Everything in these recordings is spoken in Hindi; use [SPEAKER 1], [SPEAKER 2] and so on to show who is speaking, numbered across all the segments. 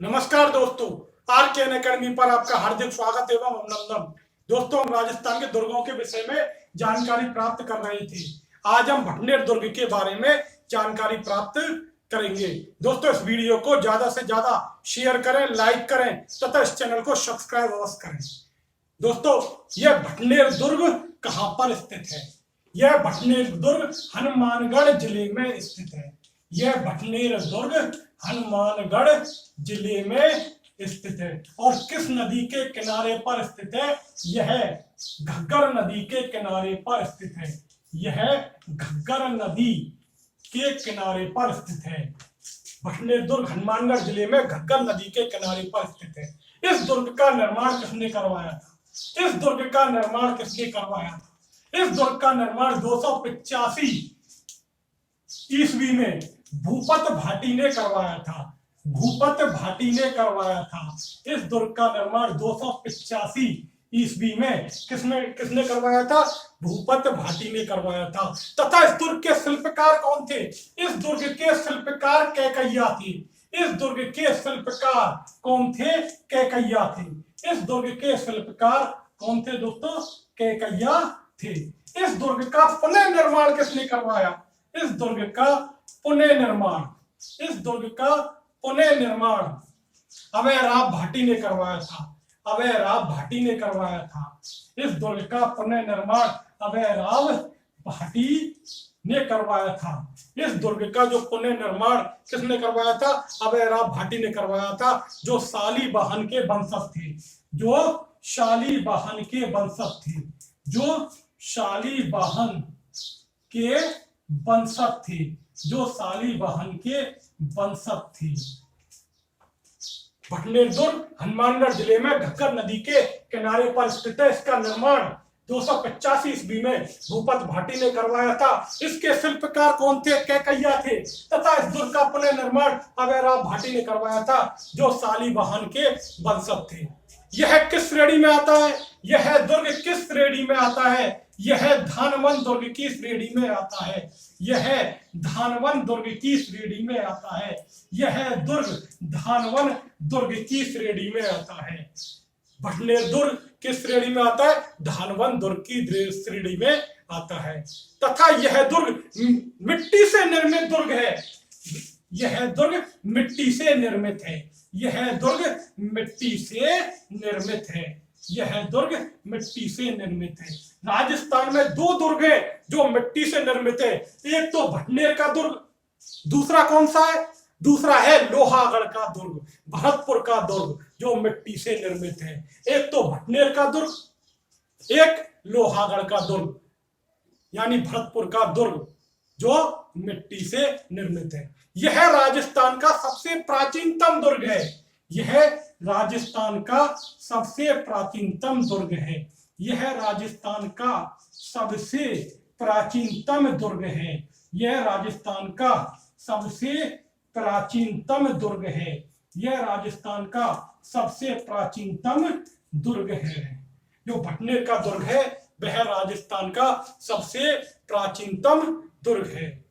[SPEAKER 1] नमस्कार दोस्तों, आरकेएन अकेडमी पर आपका हार्दिक स्वागत एवं अभिनंदन। दोस्तों, हम राजस्थान के दुर्गों के विषय में जानकारी प्राप्त कर रहे थे। आज हम भटनेर दुर्ग के बारे में जानकारी प्राप्त करेंगे। दोस्तों, इस वीडियो को ज्यादा से ज्यादा शेयर करें, लाइक करें तथा इस चैनल को सब्सक्राइब अवश्य करें। दोस्तों, यह भटनेर दुर्ग कहाँ पर स्थित है? यह भटनेर दुर्ग हनुमानगढ़ जिले में स्थित है। यह भटनेर दुर्ग हनुमानगढ़ जिले में स्थित है। और किस नदी के किनारे पर स्थित है? यह घग्गर नदी के किनारे पर स्थित है। यह घग्गर नदी के किनारे पर स्थित है। भटनेर दुर्ग हनुमानगढ़ जिले में घग्गर नदी के किनारे पर स्थित है। इस दुर्ग का निर्माण किसने करवाया था? इस दुर्ग का निर्माण किसने करवाया था? इस दुर्ग का निर्माण 285 ईस्वी में भूपत भाटी ने करवाया था। भूपत भाटी ने करवाया था। इस दुर्ग का निर्माण 285 ईस्वी में किसने करवाया था? भूपत भाटी ने करवाया था। तथा इस दुर्ग के शिल्पकार कौन थे? इस दुर्ग के शिल्पकार कैकैया थे। इस दुर्ग के शिल्पकार कौन थे? कैकैया थे। इस दुर्ग के शिल्पकार कौन थे दोस्तों? कैकैया थे। इस दुर्ग का पुनः निर्माण किसने करवाया? इस दुर्ग का पुनः निर्माण अभयराव भाटी ने करवाया था। अभयराव भाटी ने करवाया था। इस दुर्ग का पुनः निर्माण अभयराव भाटी ने करवाया था। इस दुर्ग का जो पुनः निर्माण किसने करवाया था? अभयराव भाटी ने करवाया था, जो शालीवाहन के वंशज थे। जो शालीवाहन के वंशज थे। जो शालीवाहन के वंशज थे। जो शालीवाहन के वंशज थे। भटनेर दुर्ग हनुमानगढ़ जिले में घग्गर नदी के किनारे पर स्थित है। इसका निर्माण 285 ईस्वी में भूपत भाटी ने करवाया था। इसके शिल्पकार कौन थे? कैकैया थे। तथा इस दुर्ग का पुनः निर्माण अभयराव भाटी ने करवाया था, जो शालीवाहन के वंशज थे। यह किस श्रेणी में आता है? यह दुर्ग किस श्रेणी में आता है? यह धानवन दुर्ग की श्रेणी में आता है। यह धानवन दुर्ग की श्रेणी में आता है। यह दुर्ग धानवन दुर्ग की श्रेणी में आता है। भटनेर दुर्ग किस श्रेणी में आता है? धानवन दुर्ग की श्रेणी में आता है। तथा यह दुर्ग मिट्टी से निर्मित दुर्ग है। यह दुर्ग मिट्टी से निर्मित है। यह दुर्ग मिट्टी से निर्मित है। यह दुर्ग मिट्टी से निर्मित है। राजस्थान में दो दुर्ग हैं जो मिट्टी से निर्मित है। एक तो भटनेर का दुर्ग, दूसरा कौन सा है? दूसरा है लोहागढ़ का दुर्ग, भरतपुर का दुर्ग, जो मिट्टी से निर्मित है। एक तो भटनेर का दुर्ग, एक लोहागढ़ का दुर्ग, यानी भरतपुर का दुर्ग, जो मिट्टी से निर्मित है। यह राजस्थान का सबसे प्राचीनतम दुर्ग है। यह राजस्थान का सबसे प्राचीनतम दुर्ग है। यह राजस्थान का सबसे प्राचीनतम दुर्ग है। यह राजस्थान का सबसे प्राचीनतम दुर्ग है। यह राजस्थान का सबसे प्राचीनतम दुर्ग है। जो भटनेर का दुर्ग है वह राजस्थान का सबसे प्राचीनतम दुर्ग है।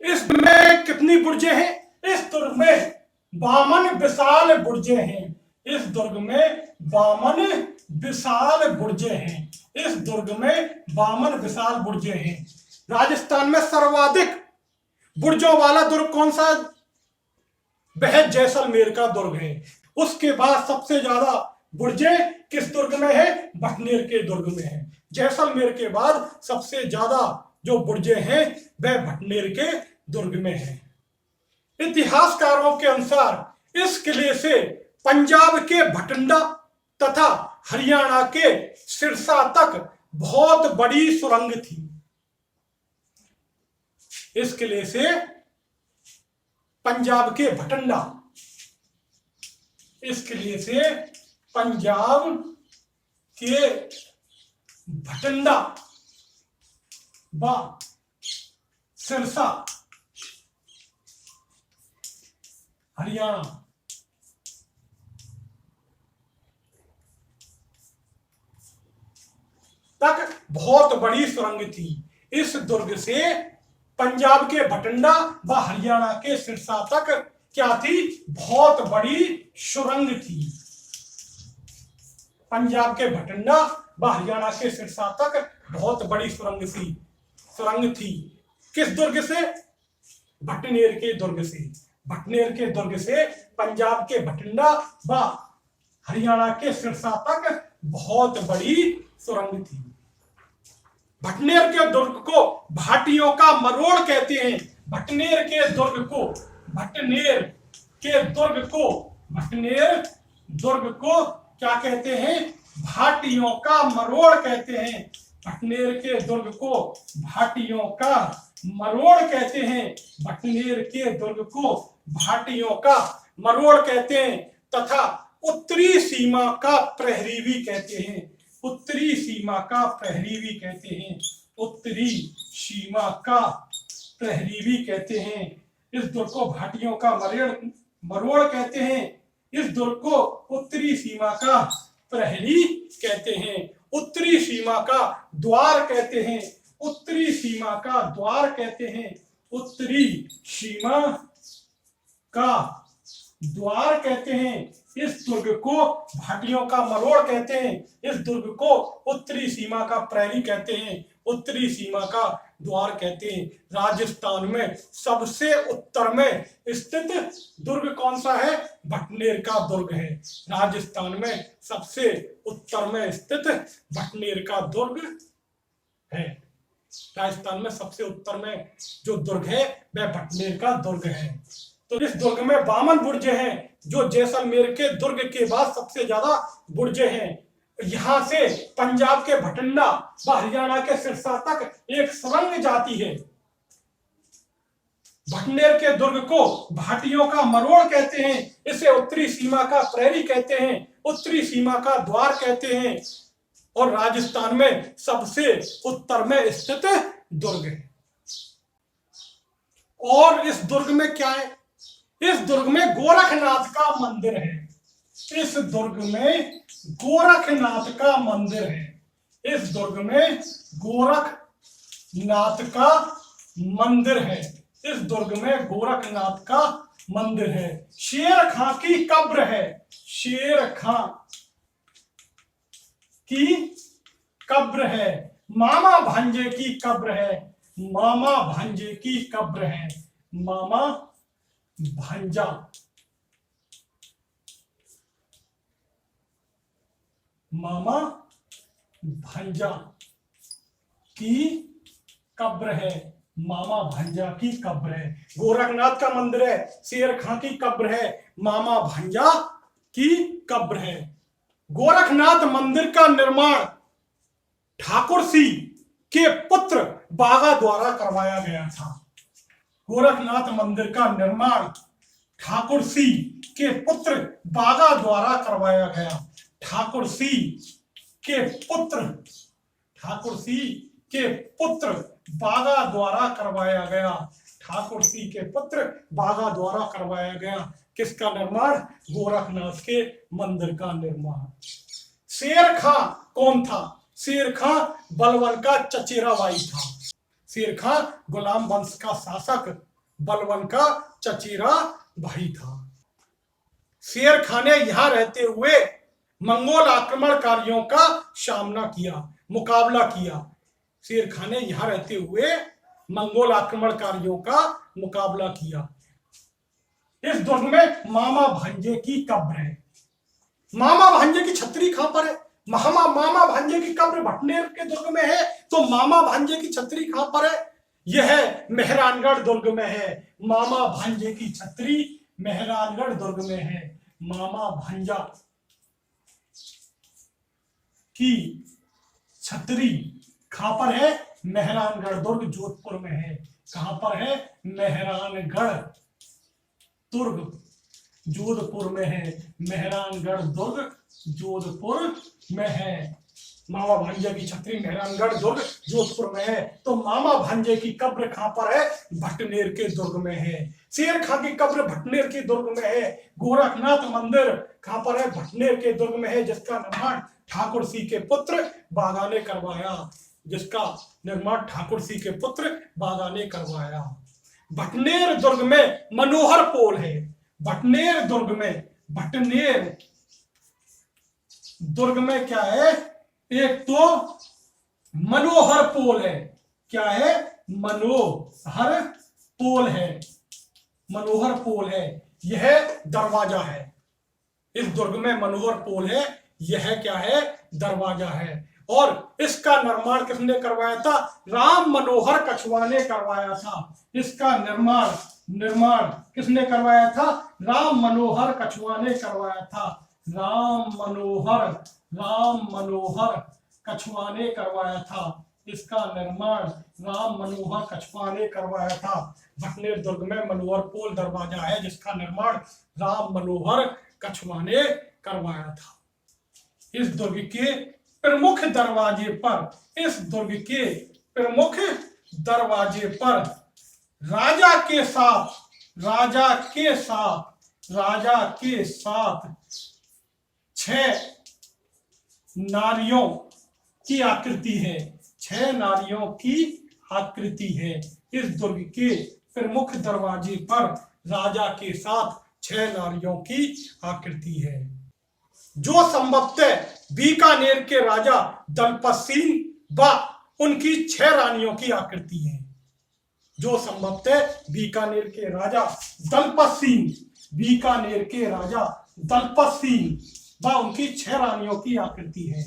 [SPEAKER 1] इसमें कितनी बुर्जें हैं? इस दुर्ग में 52 विशाल बुर्जें हैं। इस दुर्ग में 52 विशाल बुर्जें हैं। इस दुर्ग में 52 विशाल बुर्जें हैं। राजस्थान में सर्वाधिक बुर्जों वाला दुर्ग कौन सा? वह जैसलमेर का दुर्ग है। उसके बाद सबसे ज्यादा बुर्जें किस दुर्ग में है? भटनेर के दुर्ग में है। जैसलमेर के बाद सबसे ज्यादा जो बुर्जें हैं वह भटनेर के दुर्ग में है। इतिहासकारों के अनुसार इस किले से पंजाब के भटिंडा तथा हरियाणा के सिरसा तक बहुत बड़ी सुरंग थी। इस किले से पंजाब के भटिंडा, इस किले से पंजाब के भटिंडा व सिरसा हरियाणा तक बहुत बड़ी सुरंग थी। इस दुर्ग से पंजाब के भटिंडा व हरियाणा के सिरसा तक क्या थी? बहुत बड़ी सुरंग थी। पंजाब के भटिंडा व हरियाणा के सिरसा तक बहुत बड़ी सुरंग थी। किस दुर्ग से? भटनेर के दुर्ग से। भटनेर के दुर्ग से पंजाब के भटिंडा व हरियाणा के सिरसा तक बहुत बड़ी सुरंग थी। भटनेर के दुर्ग को भाटियों का मरोड़ कहते हैं। भटनेर के दुर्ग को क्या कहते हैं? भाटियों का मरोड़ कहते हैं। भटनेर के दुर्ग को भाटियों का मरोड़ कहते हैं। भटनेर के दुर्ग को भाटियों का मरोड़ कहते हैं तथा उत्तरी सीमा का प्रहरी भी कहते हैं। उत्तरी सीमा का प्रहरी भी कहते हैं। उत्तरी सीमा का प्रहरी भी कहते हैं। इस दुर्ग को भाटियों का मरोड़ कहते हैं। इस दुर्ग को उत्तरी सीमा का प्रहरी कहते हैं। उत्तरी सीमा का द्वार कहते हैं। उत्तरी सीमा का द्वार कहते हैं। उत्तरी सीमा का द्वार कहते हैं। इस दुर्ग को भाटियों का मरोड़ कहते हैं। इस दुर्ग को उत्तरी सीमा का प्रहरी कहते हैं। उत्तरी सीमा का द्वार कहते हैं। राजस्थान में सबसे उत्तर में स्थित दुर्ग कौन सा है? भटनेर का दुर्ग है। राजस्थान में सबसे उत्तर में स्थित भटनेर का दुर्ग है। राजस्थान में सबसे उत्तर में जो दुर्ग है वह भटनेर का दुर्ग है। तो इस दुर्ग में 52 बुर्जे हैं, जो जैसलमेर के दुर्ग के बाद सबसे ज्यादा बुर्जे हैं। यहां से पंजाब के भटिंडा व हरियाणा के सिरसा तक एक सुरंग जाती है। भटनेर के दुर्ग को भाटियों का मरोड़ कहते हैं। इसे उत्तरी सीमा का प्रहरी कहते हैं। उत्तरी सीमा का द्वार कहते हैं और राजस्थान में सबसे उत्तर में स्थित दुर्ग है। और इस दुर्ग में क्या है? इस दुर्ग में गोरखनाथ का मंदिर है। इस दुर्ग में गोरखनाथ का मंदिर है। इस दुर्ग में गोरखनाथ का मंदिर है। इस दुर्ग में गोरखनाथ का मंदिर है। शेर खां की कब्र है। शेर खां की कब्र है। मामा भांजे की कब्र है। मामा भांजे की कब्र है। मामा भांजा मामा भांजा की कब्र है। मामा भांजा की कब्र है। गोरखनाथ का मंदिर है, शेर खां की कब्र है, मामा भांजा की कब्र है। गोरखनाथ मंदिर का निर्माण ठाकुर सिंह के पुत्र बागा द्वारा करवाया गया था। गोरखनाथ मंदिर का निर्माण ठाकुर सिंह के पुत्र बागा द्वारा करवाया गया। ठाकुर सिंह के पुत्र बागा द्वारा करवाया गया। ठाकुर सिंह के पुत्र बागा द्वारा करवाया गया। किसका निर्माण? गोरखनाथ के मंदिर का निर्माण। शेर खां कौन था? शेर खां बलवन का चचेरा भाई था। शेर खां गुलाम वंश का शासक बलवन का चचेरा भाई था। शेर खां ने यहां रहते हुए मंगोल आक्रमणकारियों का मुकाबला किया। शेर खां ने यहां रहते हुए मंगोल आक्रमणकारियों का मुकाबला किया। इस दुर्ग में मामा भांजे की कब्र है। मामा भांजे की छतरी कहां पर है? मामा भांजे की कब्र भटनेर के दुर्ग में है, तो मामा भांजे की छतरी कहां पर है? यह मेहरानगढ़ दुर्ग में है। मामा भांजे की छतरी मेहरानगढ़ दुर्ग में है। मामा भांजा की छतरी कहां पर है? मेहरानगढ़ दुर्ग जोधपुर में है। कहां पर है? मेहरानगढ़ दुर्ग जोधपुर में है। मेहरानगढ़ दुर्ग जोधपुर में है। मामा भांजे की छतरी मेहरानगढ़ दुर्ग जोधपुर में है। तो मामा भांजे की कब्र कहां पर है? भटनेर के दुर्ग में है। शेर खां की कब्र भटनेर के दुर्ग में है। गोरखनाथ मंदिर कहां पर है? भटनेर के दुर्ग में है, जिसका निर्माण ठाकुर सिंह के पुत्र बागा ने करवाया। जिसका निर्माण ठाकुर सिंह के पुत्र बागा ने करवाया। भटनेर दुर्ग में मनोहर पोल है। भटनेर भटनेर दुर्ग में क्या है, एक तो मनोहर पोल है। क्या है, मनोहर पोल है, यह दरवाजा है। इस दुर्ग में मनोहर पोल है, यह क्या है, दरवाजा है। और इसका निर्माण किसने करवाया था, राम मनोहर कछुआ ने करवाया था। इसका निर्माण किसने करवाया था, राम मनोहर कछुआ ने करवाया था। राम मनोहर कछुआ ने करवाया था। इसका निर्माण राम मनोहर कछुआ ने करवाया था। भटनेर दुर्ग में मनोहर पोल दरवाजा है, जिसका निर्माण राम मनोहर कछुआ ने करवाया था। इस दुर्ग के प्रमुख दरवाजे पर राजा के साथ 6 नारियों की आकृति है। 6 नारियों की आकृति है। इस दुर्ग के प्रमुख दरवाजे पर राजा के साथ 6 नारियों की आकृति है, जो संभवतः बीकानेर के राजा दलपत सिंह व उनकी 6 रानियों की आकृति है। जो संभवतः बीकानेर के राजा दलपत सिंह व उनकी 6 रानियों की आकृति है।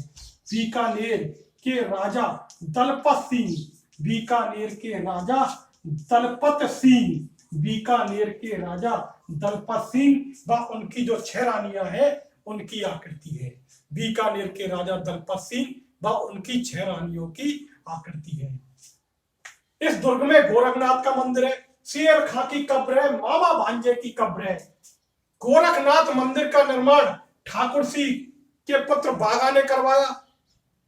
[SPEAKER 1] बीकानेर के राजा दलपत सिंह व उनकी जो 6 रानियां हैं उनकी आकृति है। बीकानेर के राजा दलपत सिंह व उनकी 6 रानियों की आकृति है। इस दुर्ग में गोरखनाथ का मंदिर है, शेर खां की कब्र है, मामा भांजे की कब्र है। गोरखनाथ मंदिर का निर्माण ठाकुर सिंह के पुत्र बाघा ने करवाया।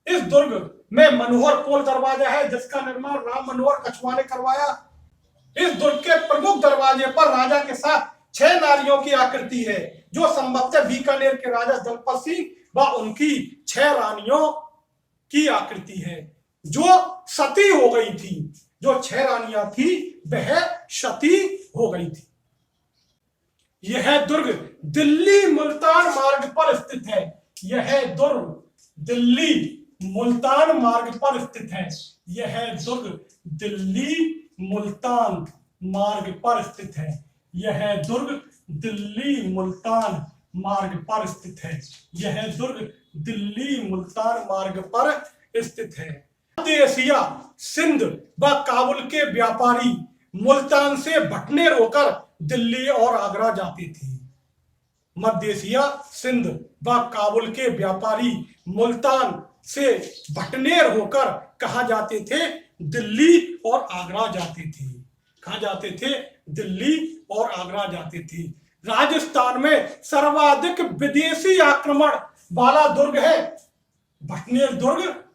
[SPEAKER 1] इस दुर्ग में मनोहर पोल दरवाजा है, जिसका निर्माण राम मनोहर कछुआ ने करवाया। इस दुर्ग के प्रमुख दरवाजे पर राजा के साथ 6 नारियों की आकृति है, जो संभवतः बीकानेर के राजा दलपत सिंह व उनकी 6 रानियों की आकृति है, जो सती हो गई थी। जो 6 रानियां थी वह सती हो गई थी। यह दुर्ग दिल्ली मुल्तान मार्ग पर स्थित है। यह दुर्ग दिल्ली मुल्तान मार्ग पर स्थित है। यह दुर्ग दिल्ली मुल्तान मार्ग पर स्थित है। यह दुर्ग दिल्ली मुल्तान मार्ग पर स्थित है। यह दुर्ग दिल्ली मुल्तान मार्ग पर स्थित है। मध्य एशिया, सिंध व काबुल के व्यापारी मुल्तान से भटनेर होकर दिल्ली और आगरा जाते थे। मध्य एशिया, सिंध व काबुल के व्यापारी मुल्तान से भटनेर होकर कहाँ जाते थे, दिल्ली और आगरा जाते थे। कहाँ जाते थे, दिल्ली और आगरा जाते थे। राजस्थान में सर्वाधिक विदेशी आक्रमण वाला दुर्ग है भटनेर दुर्ग।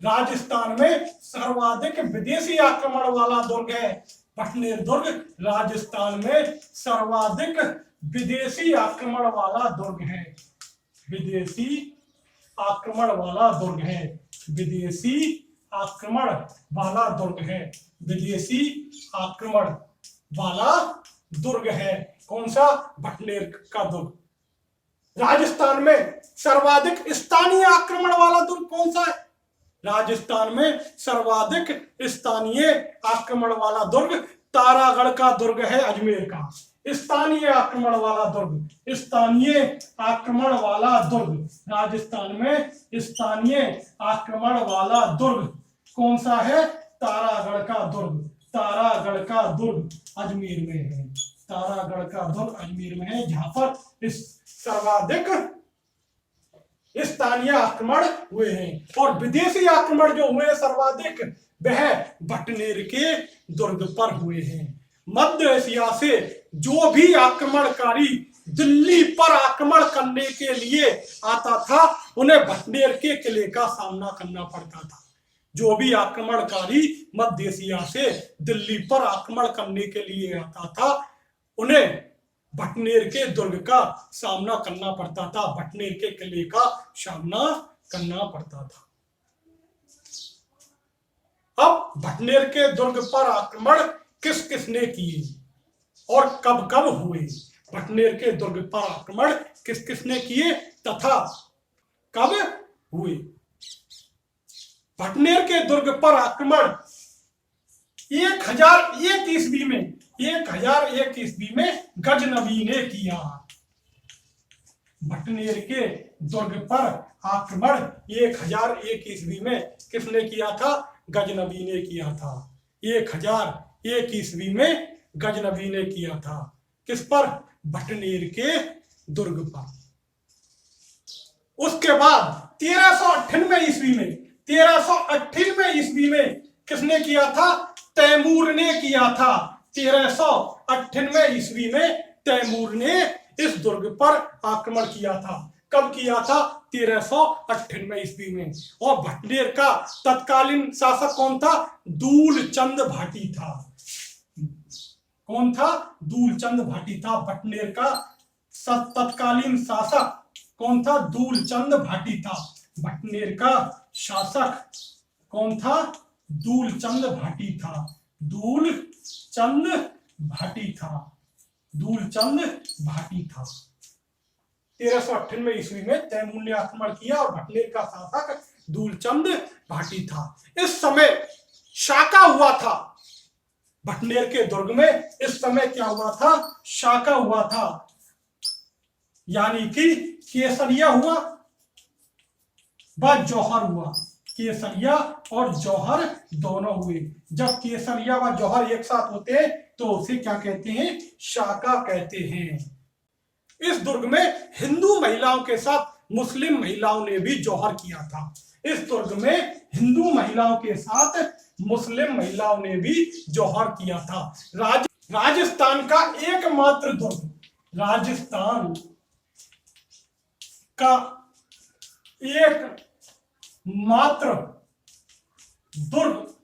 [SPEAKER 1] राजस्थान में सर्वाधिक विदेशी आक्रमण वाला दुर्ग है भटनेर दुर्ग। राजस्थान में सर्वाधिक विदेशी आक्रमण वाला दुर्ग है। विदेशी आक्रमण वाला दुर्ग है। विदेशी आक्रमण वाला दुर्ग है। विदेशी आक्रमण वाला दुर्ग है। कौन सा, भटनेर का दुर्ग। राजस्थान में सर्वाधिक स्थानीय आक्रमण वाला दुर्ग कौन सा है, राजस्थान में सर्वाधिक स्थानीय आक्रमण वाला दुर्ग तारागढ़ का दुर्ग है, अजमेर का। स्थानीय आक्रमण वाला दुर्ग, स्थानीय आक्रमण वाला दुर्ग, राजस्थान में स्थानीय आक्रमण वाला दुर्ग कौन सा है, तारागढ़ का दुर्ग। तारागढ़ का दुर्ग अजमेर में है। तारागढ़ का दुर्ग अजमेर में है, जहां पर इस सर्वाधिक स्थानीय आक्रमण हुए हैं। और विदेशी आक्रमण जो हुए सर्वाधिक, वह भटनेर के दुर्ग पर हुए हैं। मध्य एशिया से जो भी आक्रमणकारी दिल्ली पर आक्रमण करने के लिए आता था, उन्हें भटनेर के किले का सामना करना पड़ता था। जो भी आक्रमणकारी मध्य एशिया से दिल्ली पर आक्रमण करने के लिए आता था, उन्हें भटनेर के दुर्ग का सामना करना पड़ता था। भटनेर के किले का सामना करना पड़ता था। अब भटनेर के दुर्ग पर आक्रमण किस किसने किए और कब कब हुए। भटनेर के दुर्ग पर आक्रमण किस किसने किए तथा कब हुए? भटनेर के दुर्ग पर आक्रमण 1001 ईस्वी में 1001 ईस्वी में गजनबी ने किया। भटनेर के दुर्ग पर आक्रमण 1001 ईस्वी में किसने किया था? गजनबी ने किया था। 1001 ईस्वी में गजनबी ने किया था। किस पर? भटनेर के दुर्ग पर। उसके बाद 1398 ईस्वी में किसने किया था? तैमूर ने किया था। 1398 ईस्वी में तैमूर ने इस दुर्ग पर आक्रमण किया था। कब किया था? 1398 ईस्वी में। और भटनेर का तत्कालीन शासक कौन था? दूलचंद भाटी था। कौन था? दूलचंद भाटी था। भटनेर का तत्कालीन शासक कौन था? दूलचंद भाटी था। भटनेर का शासक कौन था? दूलचंद भाटी था। दूलचंद भाटी था। दूलचंद भाटी था। 1398 ईस्वी में तैमूर ने आक्रमण किया और भटनेर का शासक दूलचंद भाटी था। इस समय शाका हुआ था भटनेर के दुर्ग में। इस समय क्या हुआ था? शाका हुआ था, यानी कि केसरिया हुआ व जौहर हुआ। केसरिया और जौहर दोनों हुए। जब केसरिया व जौहर एक साथ होते हैं तो उसे क्या कहते हैं? शाका कहते हैं। इस दुर्ग में हिंदू महिलाओं के साथ मुस्लिम महिलाओं ने भी जौहर किया था। इस दुर्ग में हिंदू महिलाओं के साथ मुस्लिम महिलाओं ने भी जौहर किया था। राजस्थान का एकमात्र दुर्ग, राजस्थान का एक मात्र दुर्ग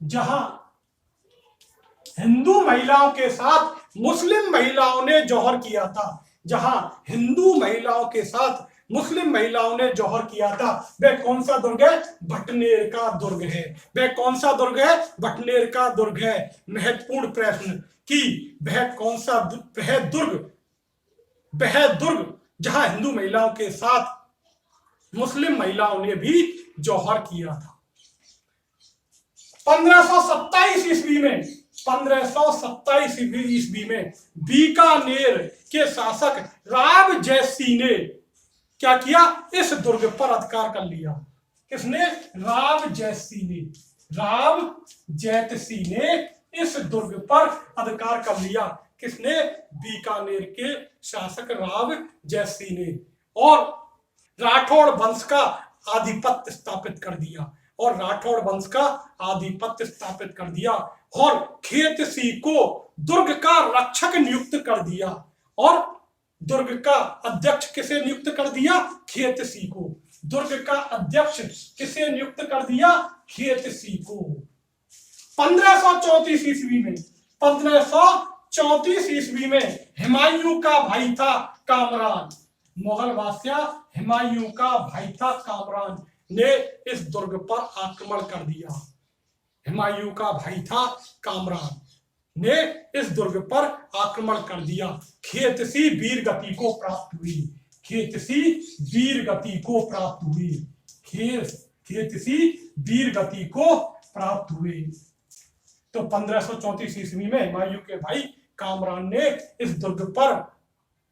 [SPEAKER 1] जहां हिंदू महिलाओं के साथ मुस्लिम महिलाओं ने जौहर किया था, जहां हिंदू महिलाओं के साथ मुस्लिम महिलाओं ने जौहर किया था, वह कौन सा दुर्ग है? भटनेर का दुर्ग है। वह कौन सा दुर्ग है? भटनेर का दुर्ग है। महत्वपूर्ण प्रश्न कि वह कौन सा वह दुर्ग जहां हिंदू महिलाओं के साथ मुस्लिम महिलाओं ने भी जौहर किया था। 1527 ईस्वी में बीकानेर के शासक राव जैतसिंह ने क्या किया? इस दुर्ग पर अधिकार कर लिया। किसने? राव जैतसिंह ने इस दुर्ग पर अधिकार कर लिया। किसने? बीकानेर के शासक राव जैतसिंह ने। और राठौड़ वंश का आधिपत्य स्थापित कर दिया। और खेतसी को दुर्ग का रक्षक नियुक्त कर दिया। और दुर्ग का अध्यक्ष किसे नियुक्त कर दिया? खेतसी को। दुर्ग का अध्यक्ष किसे नियुक्त कर दिया? खेतसी को। 1534 ईस्वी में हुमायूं का भाई था कामरान। मुगल बादशाह हुमायूं का भाई था कामरान ने इस दुर्ग पर आक्रमण कर दिया। हुमायूं का भाई था कामरान ने इस दुर्ग पर आक्रमण कर दिया। खेतसी वीरगति को प्राप्त हुई। खेतसी वीरगति को प्राप्त हुई। तो 1534 ईस्वी में हुमायूं के भाई कामरान ने इस दुर्ग पर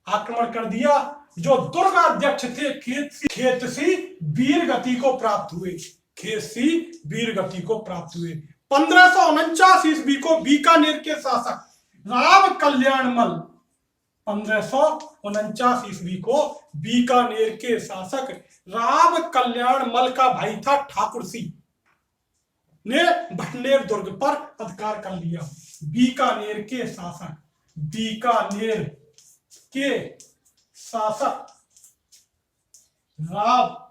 [SPEAKER 1] आक्रमण कर दिया। जो दुर्गाध्यक्ष थे खेतसी वीरगति को प्राप्त हुए। 1549 ईस्वी को बीकानेर के शासक राव कल्याणमल 1549 ईस्वी को बीकानेर के शासक राव कल्याणमल का भाई था ठाकुर सिंह ने भटनेर दुर्ग पर अधिकार कर लिया। बीकानेर के शासक राव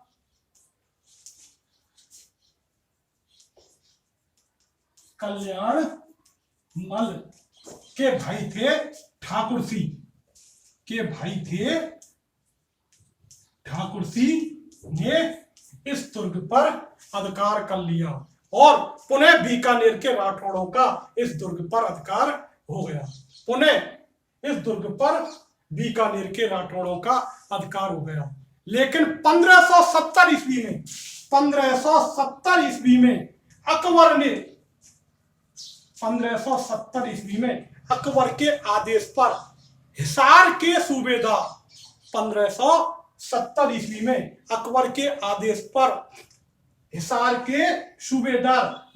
[SPEAKER 1] कल्याणमल के भाई थे ठाकुर सिंह ने इस दुर्ग पर अधिकार कर लिया। और पुनः बीकानेर के राठौड़ों का इस दुर्ग पर अधिकार हो गया। उन्हें इस दुर्ग पर बीकानेर के राठौड़ों का अधिकार हो गया। लेकिन 1570 ईस्वी में 1570 ईस्वी में अकबर ने 1570 ईस्वी में अकबर के आदेश पर हिसार के सूबेदार 1570 ईस्वी में अकबर के आदेश पर हिसार के सूबेदार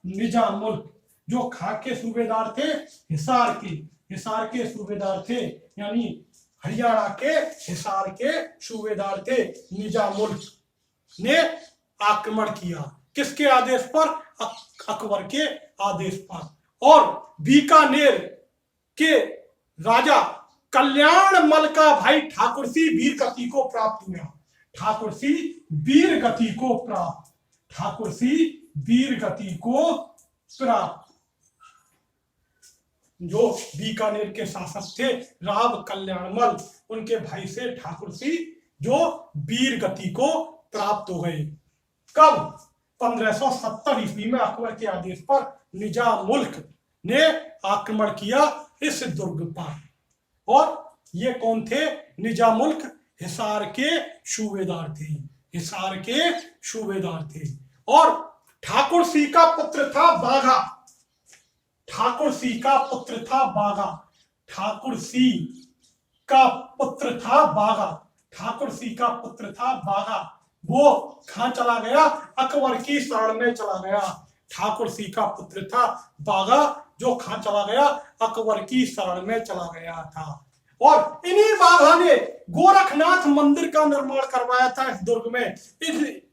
[SPEAKER 1] निजामुल जो खां के सूबेदार थे, हिसार के सूबेदार थे, यानी हरियाणा के हिसार के सूबेदार थे निजामुल ने आक्रमण किया। किसके आदेश पर? अकबर के आदेश पर। और बीकानेर के राजा कल्याणमल का भाई ठाकुर सिंह वीरगति को प्राप्त हुआ। ठाकुर सिंह वीरगति को प्राप्त जो बीकानेर के शासक थे राव कल्याणमल, उनके भाई से ठाकुर सिंह जो वीरगति को प्राप्त हो गए। कब? 1570 ईस्वी में अकबर के आदेश पर निजामुल्क ने आक्रमण किया इस दुर्ग पर। और ये कौन थे? निजामुल्क हिसार के सूबेदार थे। और ठाकुर सिंह का पुत्र था बाघा। ठाकुर सिंह का पुत्र था बाघा। वो कहां चला गया? अकबर की शरण में चला गया। ठाकुर सिंह का पुत्र था बाघा जो कहां चला गया? अकबर की शरण में चला गया था। और इन्हीं बाघा ने गोरखनाथ मंदिर का निर्माण करवाया था इस दुर्ग में।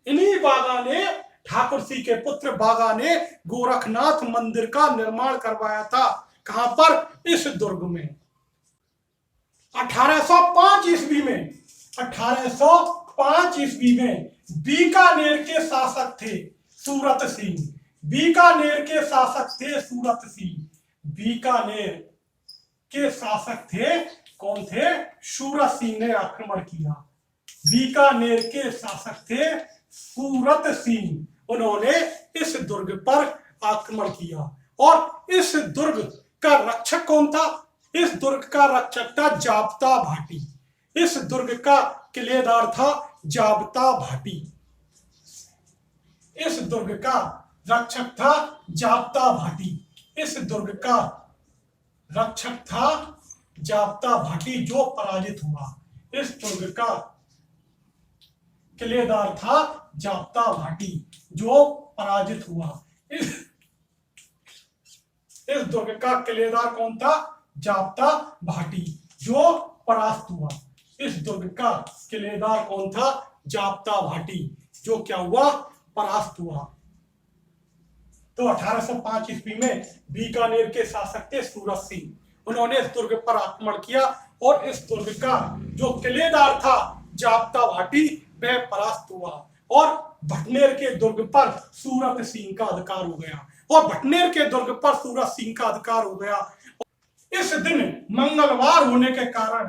[SPEAKER 1] इन्हीं बाघा ने, ठाकुर सिंह के पुत्र बाघा ने गोरखनाथ मंदिर का निर्माण करवाया था। कहां पर? इस दुर्ग में। 1805 ईस्वी में बीकानेर के शासक थे सूरत सिंह। कौन थे? सूरत सिंह ने आक्रमण किया। बीकानेर के शासक थे सूरत सिंह, उन्होंने इस दुर्ग पर आक्रमण किया। और इस दुर्ग का रक्षक कौन था? इस दुर्ग का रक्षक था जाब्ता भाटी। इस दुर्ग का किलेदार था जाब्ता भाटी। इस दुर्ग का रक्षक था जाब्ता भाटी जो पराजित हुआ। इस दुर्ग का किलेदार था जाब्ता भाटी जो पराजित हुआ। इस दुर्ग का किलेदार कौन था? जाब्ता भाटी जो परास्त हुआ। इस दुर्ग का किलेदार कौन था? जाब्ता भाटी जो क्या हुआ? परास्त हुआ। तो 1805 ईस्वी में बीकानेर के शासक थे सूरत सिंह, उन्होंने इस दुर्ग पर आक्रमण किया और इस दुर्ग का जो किलेदार था जाब्ता भाटी वह परास्त हुआ। और भटनेर के दुर्ग पर सूरत सिंह का अधिकार हो गया। इस दिन मंगलवार होने के कारण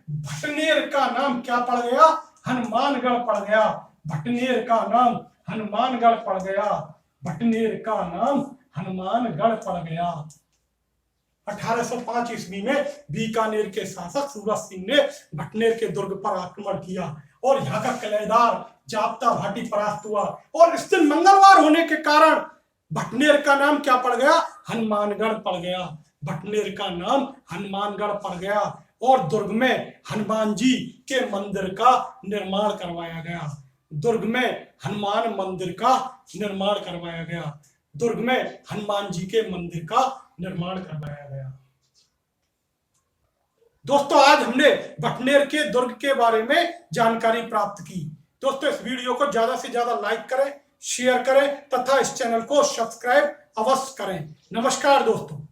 [SPEAKER 1] भटनेर का नाम क्या पड़ गया? हनुमानगढ़ पड़ गया। भटनेर का नाम हनुमानगढ़ पड़ गया। 1805 ईस्वी में बीकानेर के शासक सूरत सिंह ने भटनेर के दुर्ग पर आक्रमण किया और यहाँ का किलेदार जाब्ता भाटी परास्त हुआ। और इस दिन मंगलवार होने के कारण भटनेर का नाम क्या पड़ गया? हनुमानगढ़ पड़ गया। और दुर्ग में हनुमान जी के मंदिर का निर्माण करवाया गया। दुर्ग में हनुमान जी के मंदिर का निर्माण करवाया गया। दोस्तों, आज हमने भटनेर के दुर्ग के बारे में जानकारी प्राप्त की। दोस्तों, इस वीडियो को ज्यादा से ज्यादा लाइक करें, शेयर करें तथा इस चैनल को सब्सक्राइब अवश्य करें। नमस्कार दोस्तों।